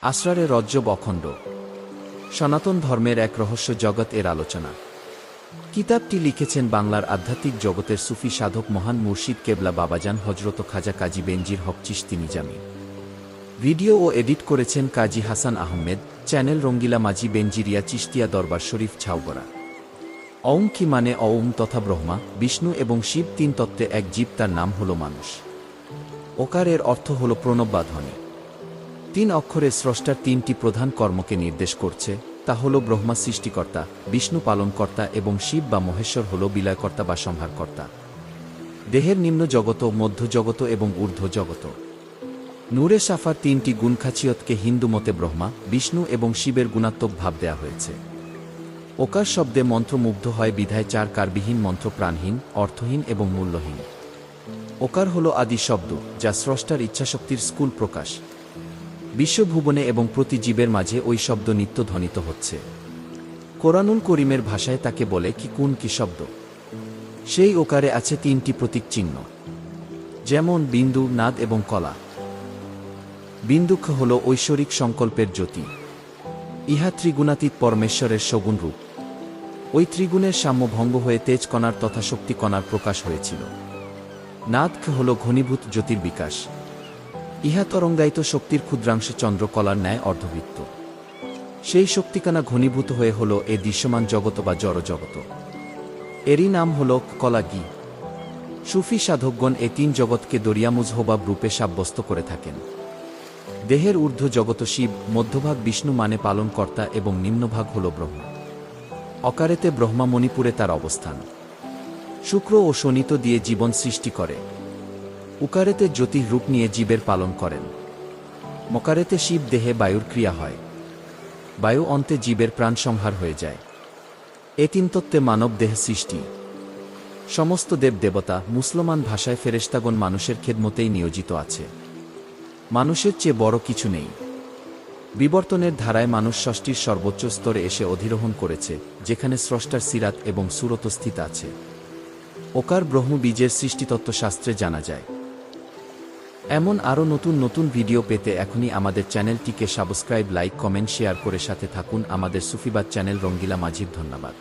আসরারে রজ্জব অখণ্ড সনাতন ধর্মের এক রহস্য জগৎ এর আলোচনা। কিতাবটি লিখেছেন বাংলার আধ্যাত্মিক জগতের সুফি সাধক মহান মুর্শিদ কেবলা বাবাজান হজরত খাজা কাজী বেনজির হক চিশতি নিজামী। ভিডিও ও এডিট করেছেন কাজী হাসান আহমেদ। চ্যানেল রঙ্গিলা মাঝি বেনজিরিয়া চিশতিয়া দরবার শরীফ ছাউগড়া। ওম কি মানে ওম তথা ব্রহ্মা, বিষ্ণু এবং শিব তিন তত্ত্বে এক জীব, তার নাম হল মানুষ। ওকার এর অর্থ হল প্রণব বা ধ্বনি। তিন অক্ষরে স্রষ্টার তিনটি প্রধান কর্মকে নির্দেশ করছে, তা হল ব্রহ্মা সৃষ্টিকর্তা, বিষ্ণু পালনকর্তা এবং শিব বা মহেশ্বর হল বিলয়কর্তা বা সংহারকর্তা। দেহের নিম্ন জগত, মধ্য জগত এবং ঊর্ধ্ব জগত। নূরে সাফার তিনটি গুণখাচিয়তকে হিন্দু মতে ব্রহ্মা, বিষ্ণু এবং শিবের গুণাত্মক ভাব দেয়া হয়েছে। ওকার শব্দে মন্ত্রমুগ্ধ হয় বিধায় চার কারবিহীন মন্ত্র প্রাণহীন, অর্থহীন এবং মূল্যহীন। ওকার হল আদি শব্দ, যা স্রষ্টার ইচ্ছাশক্তির স্কুল প্রকাশ। বিশ্বভুবনে এবং প্রতি জীবের মাঝে ওই শব্দ নিত্য ধ্বনিত হচ্ছে। কোরআনুল করিমের ভাষায় তাকে বলে কি কুন কি শব্দ। সেই ওকারে আছে তিনটি প্রতীক চিহ্ন, যেমন বিন্দু, নাদ এবং কলা। বিন্দুক্ষ হল ঐশ্বরিক সংকল্পের জ্যোতি। ইহা ত্রিগুণাতীত পরমেশ্বরের সগুণ রূপ। ওই ত্রিগুণের সাম্য ভঙ্গ হয়ে তেজ কণার তথা শক্তি কণার প্রকাশ হয়েছিল। নাদক্ষ হল ঘনীভূত জ্যোতির বিকাশ। ইহা তরঙ্গায়িত শক্তির ক্ষুদ্রাংশ চন্দ্র কলার ন্যায় অর্ধবৃত্ত। সেই শক্তিকণা ঘনীভূত হয়ে হল এ দৃশ্যমান জগৎ বা জড় জগৎ। এরই নাম হল কলা গি। সুফি সাধকগণ এ তিন জগৎকে দরিয়ামুজহবাব রূপে সাব্যস্ত করে থাকেন। দেহের ঊর্ধ্ব জগৎ শিব, মধ্যভাগ বিষ্ণু মানে পালনকর্তা এবং নিম্নভাগ হল ব্রহ্মা। অকারেতে ব্রহ্মা মণিপুরে তার অবস্থান। শুক্র ও শনিত দিয়ে জীবন সৃষ্টি করে। উকারেতে জ্যোতির রূপ নিয়ে জীবের পালন করেন। মকারেতে শিব দেহে বায়ুর ক্রিয়া হয়। বায়ু অন্তে জীবের প্রাণ সংহার হয়ে যায়। এ তিন তত্ত্বে মানব দেহ সৃষ্টি। সমস্ত দেব দেবতা, মুসলমান ভাষায় ফেরেশতাগণ মানুষের খেদমতেই নিয়োজিত আছে। মানুষের চেয়ে বড় কিছু নেই। বিবর্তনের ধারায় মানুষ ষষ্ঠীর সর্বোচ্চ স্তরে এসে অধিরোহণ করেছে, যেখানে স্রষ্টার সিরাত এবং সুরত স্থিত আছে। ওকার ব্রহ্ম বীজের সৃষ্টিতত্ত্ব শাস্ত্রে জানা যায়। এমন আরও নতুন নতুন ভিডিও পেতে এখনই আমাদের চ্যানেলটিকে সাবস্ক্রাইব, লাইক, কমেন্ট, শেয়ার করে সাথে থাকুন। আমাদের সুফিবাদ চ্যানেল রঙ্গিলা মাঝির ধন্যবাদ।